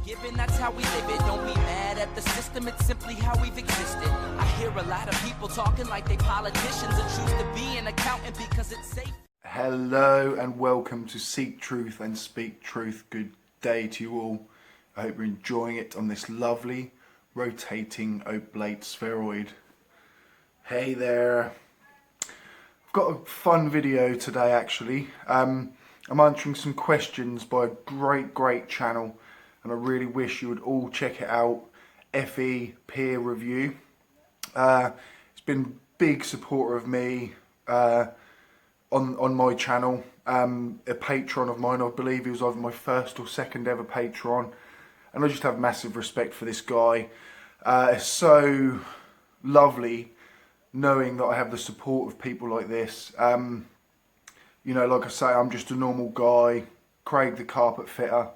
given, that's how we live it. Don't be mad at the system, it's simply how we've existed. I hear a lot of people talking like they politicians and choose to be an accountant because it's safe. Hello and welcome to Seek Truth and Speak Truth. Good day to you all. I hope you're enjoying it on this lovely rotating oblate spheroid. Hey there. I've got a fun video today actually. I'm answering some questions by a great channel, and I really wish you would all check it out. FE Peer Review. It's been a big supporter of me on my channel. A patron of mine, I believe he was either my first or second ever patron, and I just have massive respect for this guy. It's so lovely knowing that I have the support of people like this. You know, like I say, I'm just a normal guy, Craig the carpet fitter,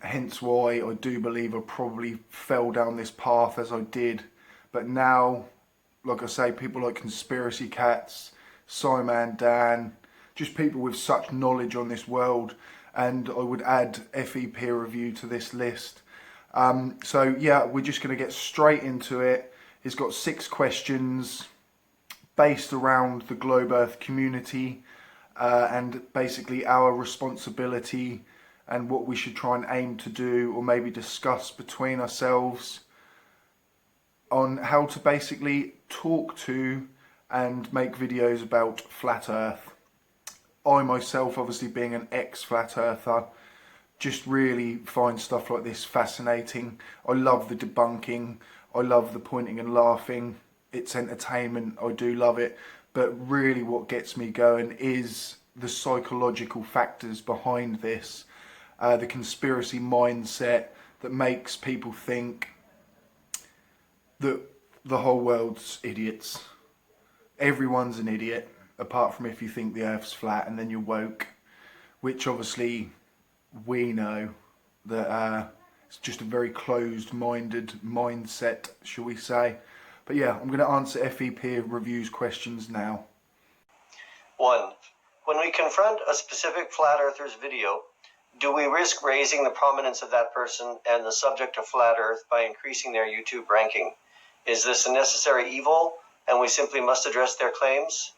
hence why I do believe I probably fell down this path as I did. But now, like I say, people like Conspiracy Cats, Simon Dan, just people with such knowledge on this world, and I would add FE Peer Review to this list. So yeah, we're just going to get straight into it. It's got 6 questions based around the Globe Earth community and basically our responsibility and what we should try and aim to do, or maybe discuss between ourselves on how to basically talk to and make videos about Flat Earth. I myself, obviously being an ex-Flat Earther, just really find stuff like this fascinating. I love the debunking, I love the pointing and laughing, it's entertainment, I do love it. But really what gets me going is the psychological factors behind this, the conspiracy mindset that makes people think that the whole world's idiots. Everyone's an idiot, apart from if you think the Earth's flat and then you're woke, which obviously we know that it's just a very closed-minded mindset, shall we say. But yeah, I'm going to answer FE Peer Review's questions now. 1. When we confront a specific Flat Earther's video, do we risk raising the prominence of that person and the subject of Flat Earth by increasing their YouTube ranking? Is this a necessary evil, and we simply must address their claims?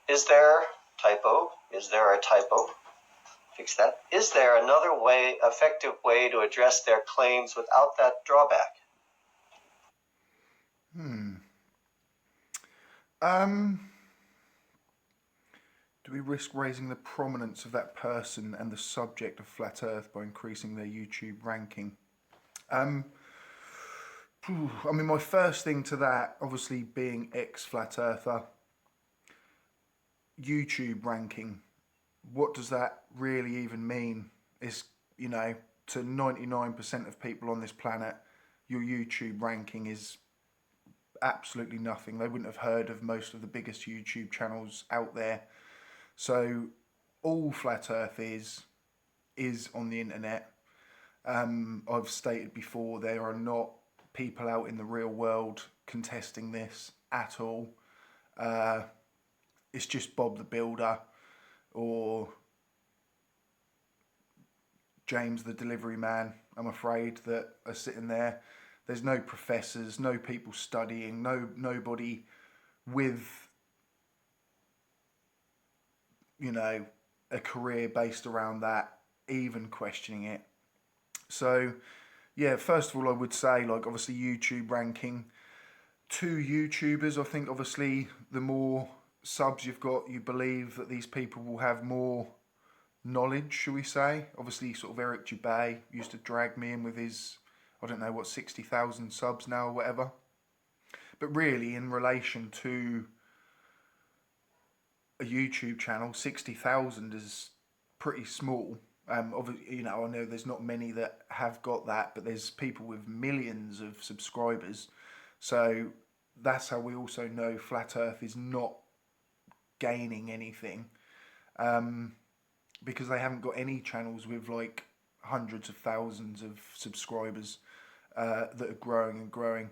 Is there a typo? Fix that. Is there another effective way to address their claims without that drawback? Do we risk raising the prominence of that person and the subject of Flat Earth by increasing their YouTube ranking? I mean, my first thing to that, obviously being ex-Flat Earther, YouTube ranking, what does that really even mean? Is, you know, to 99% of people on this planet, your YouTube ranking is absolutely nothing. They wouldn't have heard of most of the biggest YouTube channels out there. So all Flat Earth is on the internet. I've stated before, there are not people out in the real world contesting this at all. It's just Bob the Builder or James the Delivery Man, I'm afraid, that are sitting there. There's no professors, no people studying, nobody with, you know, a career based around that even questioning it. So yeah, first of all, I would say, like, obviously YouTube ranking, 2 YouTubers, I think obviously the more subs you've got, you believe that these people will have more knowledge, shall we say. Obviously sort of Eric Dubay used to drag me in with his, I don't know what, 60,000 subs now or whatever. But really, in relation to a YouTube channel, 60,000 is pretty small. Obviously, you know, I know there's not many that have got that, but there's people with millions of subscribers. So that's how we also know Flat Earth is not gaining anything, because they haven't got any channels with like hundreds of thousands of subscribers that are growing and growing.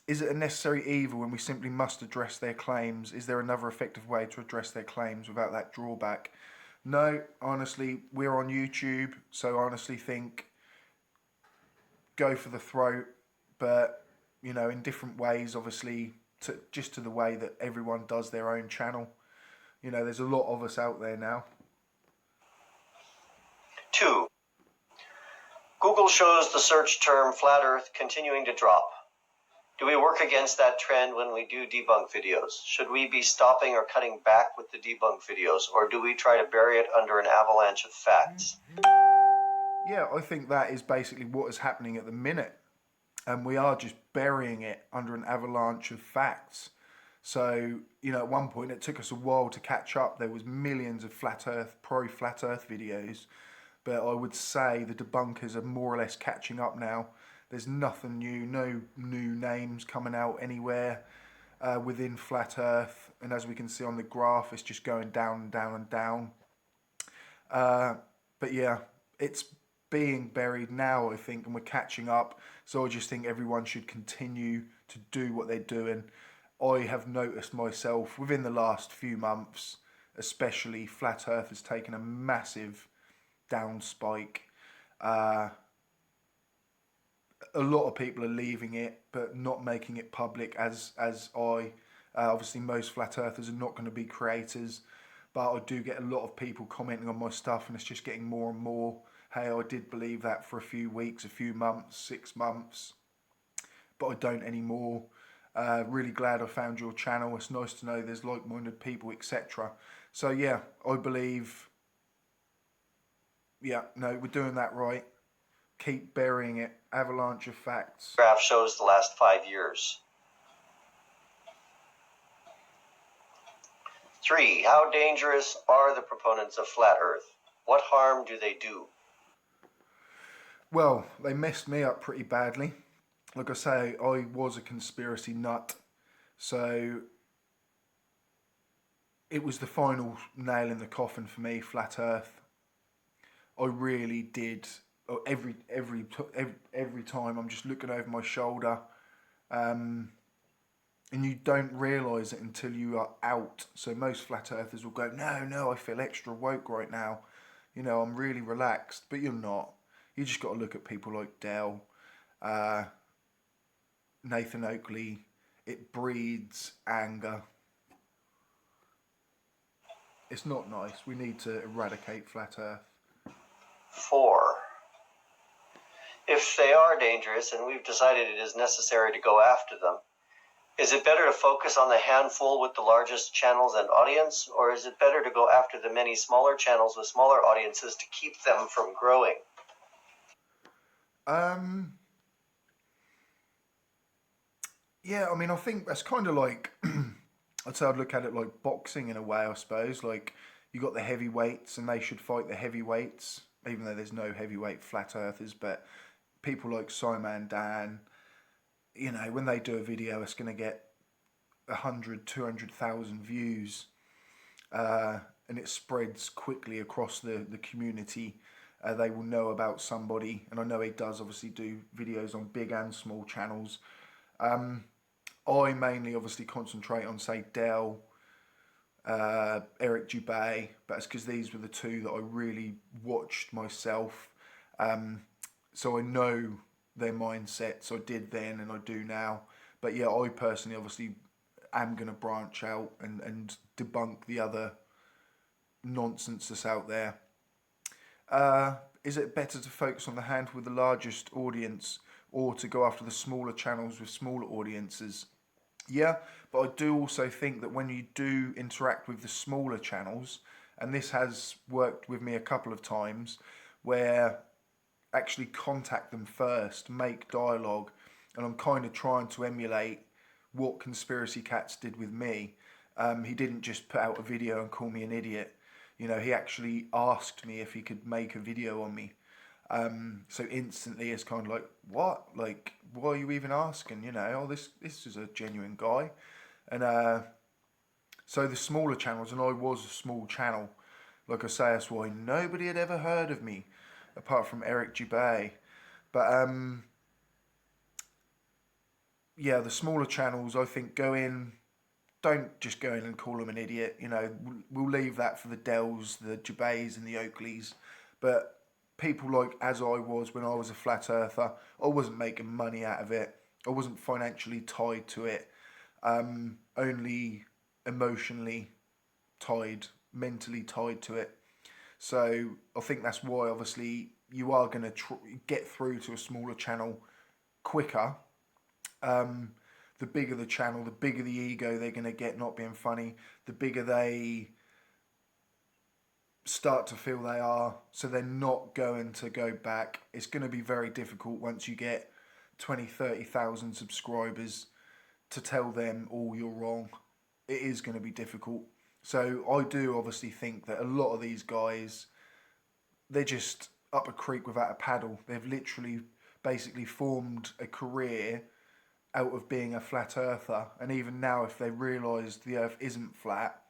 Is it a necessary evil when we simply must address their claims? Is there another effective way to address their claims without that drawback? No, honestly, we're on YouTube, so I honestly think go for the throat, but you know, in different ways, obviously, just to the way that everyone does their own channel. You know, there's a lot of us out there now. 2. Google shows the search term flat earth continuing to drop. Do we work against that trend when we do debunk videos? Should we be stopping or cutting back with the debunk videos, or do we try to bury it under an avalanche of facts? Yeah, I think that is basically what is happening at the minute. And we are just burying it under an avalanche of facts. So, you know, at one point it took us a while to catch up. There was millions of pro-flat earth videos. But I would say the debunkers are more or less catching up now. There's nothing new, no new names coming out anywhere within flat earth. And as we can see on the graph, it's just going down and down and down. But yeah, it's being buried now, I think, and we're catching up. So I just think everyone should continue to do what they're doing. I have noticed myself within the last few months, especially flat earth has taken a massive down spike. A lot of people are leaving it, but not making it public as I. Obviously, most flat earthers are not going to be creators, but I do get a lot of people commenting on my stuff, and it's just getting more and more. Hey, I did believe that for a few weeks, a few months, 6 months, but I don't anymore. Really glad I found your channel. It's nice to know there's like-minded people, etc. So yeah, I believe, yeah, no, we're doing that right. Keep burying it. Avalanche of facts. Graph shows the last 5 years. 3. How dangerous are the proponents of flat earth? What harm do they do? Well, they messed me up pretty badly. Like I say, I was a conspiracy nut. So it was the final nail in the coffin for me, flat earth. I really did. Every time I'm just looking over my shoulder, and you don't realise it until you are out. So most flat earthers will go, no, I feel extra woke right now. You know, I'm really relaxed, but you're not. You just got to look at people like Dell, Nathan Oakley. It breeds anger. It's not nice. We need to eradicate flat earth. 4. If they are dangerous and we've decided it is necessary to go after them, is it better to focus on the handful with the largest channels and audience, or is it better to go after the many smaller channels with smaller audiences to keep them from growing? Yeah, I mean, I think that's kind of like, I'd say I'd look at it like boxing in a way, I suppose. Like, you got the heavyweights and they should fight the heavyweights, even though there's no heavyweight flat earthers, but people like Simon Dan, you know, when they do a video, it's going to get 100, 200,000 views, and it spreads quickly across the community. They will know about somebody, and I know he does obviously do videos on big and small channels. I mainly obviously concentrate on, say, Dell, Eric Dubay, but it's because these were the two that I really watched myself. So I know their mindsets. I did then and I do now. But yeah, I personally obviously am going to branch out and debunk the other nonsense that's out there. Is it better to focus on the handful with the largest audience or to go after the smaller channels with smaller audiences? Yeah, but I do also think that when you do interact with the smaller channels, and this has worked with me a couple of times, where actually contact them first, make dialogue, and I'm kind of trying to emulate what Conspiracy Cats did with me. He didn't just put out a video and call me an idiot. You know, he actually asked me if he could make a video on me. So instantly it's kind of like, what? Like, why are you even asking? You know, oh, this is a genuine guy. And so the smaller channels, and I was a small channel, like I say, that's why nobody had ever heard of me, apart from Eric Dubay. But yeah, the smaller channels, I think, go in, don't just go in and call them an idiot. You know, we'll leave that for the Dells, the Jabays and the Oakleys. But people like as I was when I was a flat earther, I wasn't making money out of it. I wasn't financially tied to it. Only emotionally tied, mentally tied to it. So I think that's why obviously you are going to get through to a smaller channel quicker. The bigger the channel, the bigger the ego they're going to get not being funny, the bigger they start to feel they are, so they're not going to go back. It's going to be very difficult once you get 20, 30,000 subscribers to tell them, oh, you're wrong. It is going to be difficult. So I do obviously think that a lot of these guys, they're just up a creek without a paddle. They've literally basically formed a career out of being a flat earther, and even now if they realise the earth isn't flat,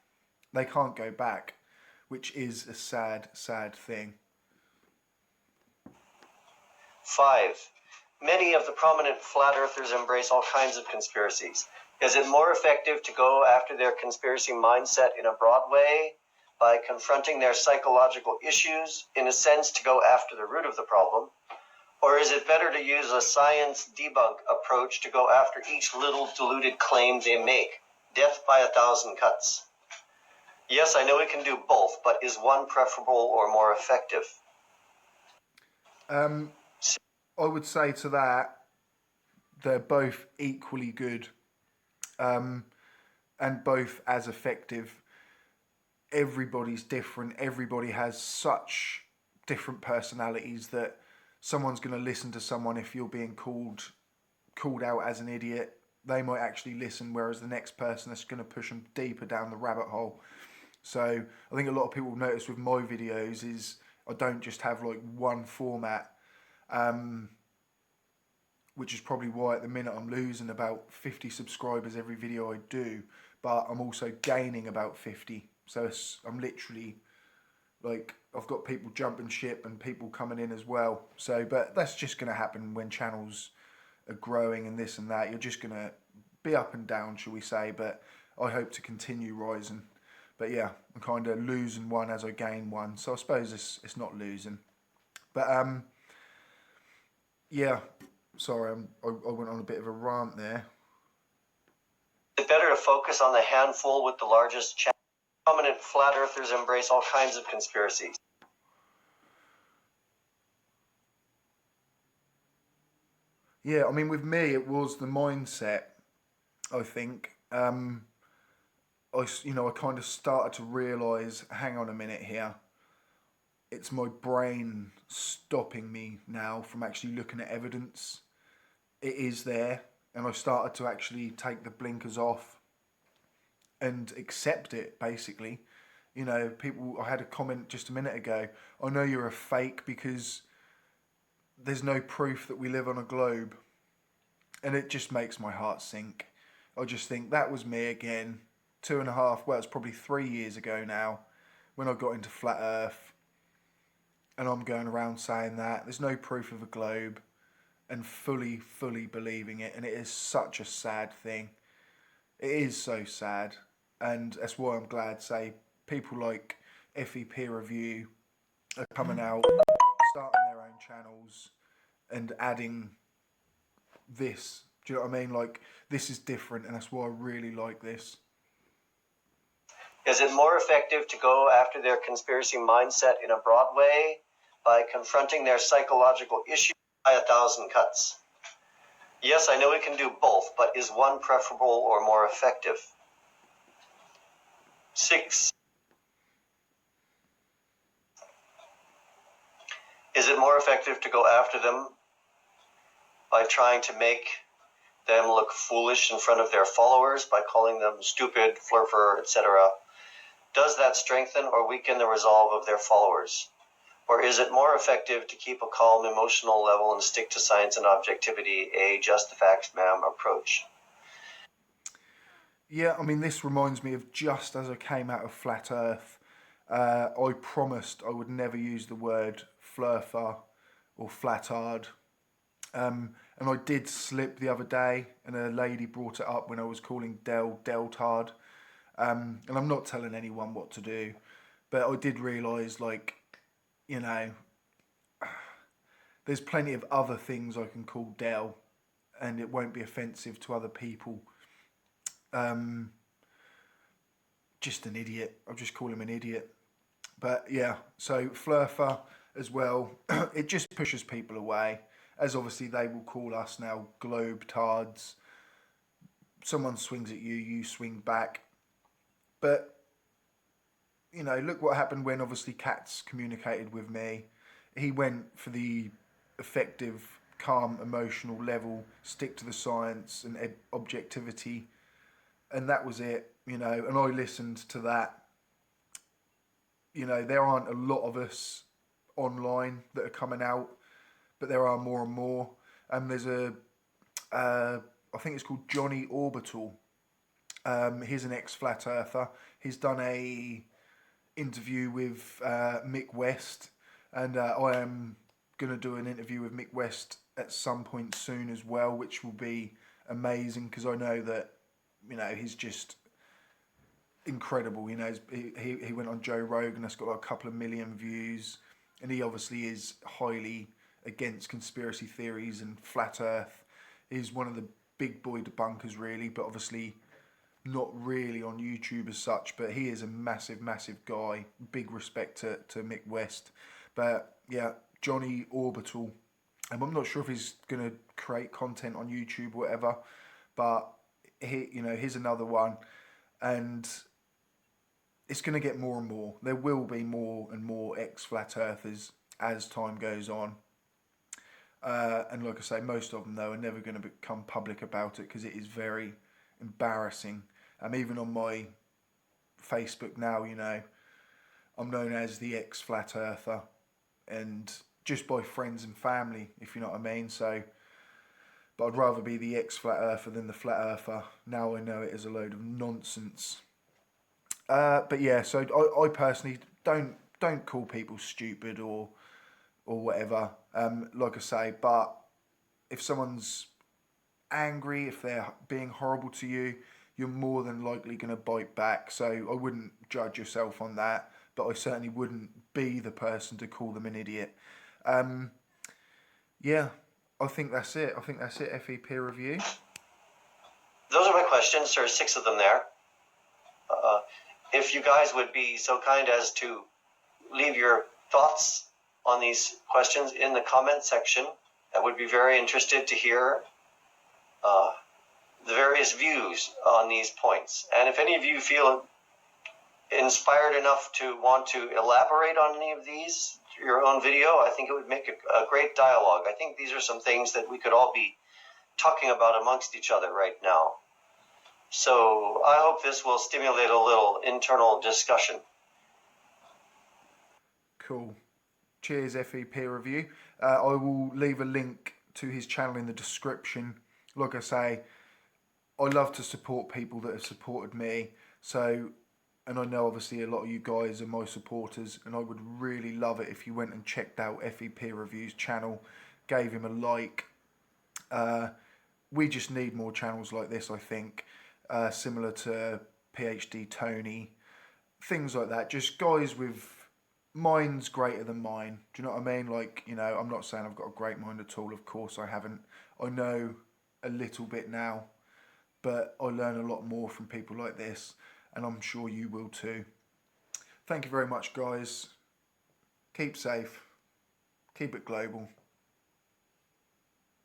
they can't go back, which is a sad, sad thing. 5. Many of the prominent flat earthers embrace all kinds of conspiracies. Is it more effective to go after their conspiracy mindset in a broad way by confronting their psychological issues, in a sense to go after the root of the problem? Or is it better to use a science debunk approach to go after each little deluded claim they make? Death by 1,000 cuts. Yes, I know we can do both, but is one preferable or more effective? I would say to that, they're both equally good, and both as effective. Everybody's different. Everybody has such different personalities that someone's going to listen to someone if you're being called out as an idiot. They might actually listen, whereas the next person is going to push them deeper down the rabbit hole. So I think a lot of people notice with my videos is I don't just have like one format, which is probably why at the minute I'm losing about 50 subscribers every video I do, but I'm also gaining about 50. So I'm literally like, I've got people jumping ship and people coming in as well. So, but that's just going to happen when channels are growing and this and that. You're just going to be up and down, shall we say, but I hope to continue rising. But yeah, I'm kind of losing one as I gain one. So I suppose it's not losing. But yeah, sorry, I went on a bit of a rant there. Is it better to focus on the handful with the largest channel? Prominent flat earthers embrace all kinds of conspiracies. Yeah, I mean, with me, it was the mindset, I think. I kind of started to realise, hang on a minute here, it's my brain stopping me now from actually looking at evidence. It is there, and I started to actually take the blinkers off and accept it, basically. You know, people, I had a comment just a minute ago, I know you're a fake because there's no proof that we live on a globe. And it just makes my heart sink. I just think that was me again, 2.5, well, it's probably 3 years ago now, when I got into flat earth. And I'm going around saying that there's no proof of a globe and fully believing it. And it is such a sad thing. It is so sad. And that's why I'm glad, say, people like FE Peer Review are coming out, starting their own channels and adding this. Do you know what I mean? Like, this is different, and that's why I really like this. Is it more effective to go after their conspiracy mindset in a broad way by confronting their psychological issues by 1,000 cuts? Yes, I know we can do both, but is one preferable or more effective? 6. Is it more effective to go after them by trying to make them look foolish in front of their followers by calling them stupid, flurfer, etc.? Does that strengthen or weaken the resolve of their followers? Or is it more effective to keep a calm emotional level and stick to science and objectivity, a just the facts, ma'am approach? Yeah, I mean, this reminds me of just as I came out of flat earth. I promised I would never use the word flurfer or flatard. And I did slip the other day, and a lady brought it up when I was calling Deltard. And I'm not telling anyone what to do, but I did realise, like, you know, there's plenty of other things I can call Del, and it won't be offensive to other people. Just an idiot. I'll just call him an idiot. But yeah, so flurfer as well. It just pushes people away, as obviously they will call us now globetards. Someone swings at you, you swing back. But, you know, look what happened when obviously Katz communicated with me. He went for the effective, calm, emotional level, stick to the science and objectivity. And that was it, you know, and I listened to that. You know, there aren't a lot of us online that are coming out, but there are more and more. And there's I think it's called Johnny Orbital. He's an ex-flat earther. He's done a interview with Mick West, and I am going to do an interview with Mick West at some point soon as well, which will be amazing, because I know that, you know, he's just incredible. You know, he went on Joe Rogan, that's got like a couple of million views, and he obviously is highly against conspiracy theories and flat earth. He's one of the big boy debunkers, really, but obviously not really on YouTube as such, but he is a massive guy. Big respect to Mick West. But yeah, Johnny Orbital, and I'm not sure if he's going to create content on YouTube or whatever, but here's another one, and it's going to get more and more. There will be more and more ex-flat earthers as time goes on. And like I say, most of them, though, are never going to become public about it, because it is very embarrassing. Even on my Facebook now, you know, I'm known as the ex-flat earther, and just by friends and family, if you know what I mean. So, but I'd rather be the ex-flat earther than the flat earther. Now I know it is a load of nonsense. But yeah, so I personally don't call people stupid or whatever. Like I say, but if someone's angry, if they're being horrible to you, you're more than likely going to bite back. So I wouldn't judge yourself on that, but I certainly wouldn't be the person to call them an idiot. Yeah, I think that's it. FE peer review. Those are my questions. There are 6 of them there. If you guys would be so kind as to leave your thoughts on these questions in the comment section, I would be very interested to hear the various views on these points. And if any of you feel inspired enough to want to elaborate on any of these, your own video, I think it would make a great dialogue. I think these are some things that we could all be talking about amongst each other right now. So I hope this will stimulate a little internal discussion. Cool. Cheers, FE peer review. I will leave a link to his channel in the description. Like I say, I love to support people that have supported me. So, and I know obviously a lot of you guys are my supporters, and I would really love it if you went and checked out FE Peer Review's channel, gave him a like. We just need more channels like this, I think, similar to PhD Tony, things like that. Just guys with minds greater than mine. Do you know what I mean? Like, you know, I'm not saying I've got a great mind at all. Of course I haven't. I know a little bit now, but I learn a lot more from people like this, and I'm sure you will too. Thank you very much, guys. Keep safe, keep it global,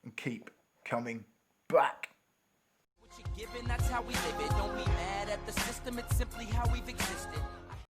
and keep coming back. What you're given, that's how we live it. Don't be mad at the system, it's simply how we've existed.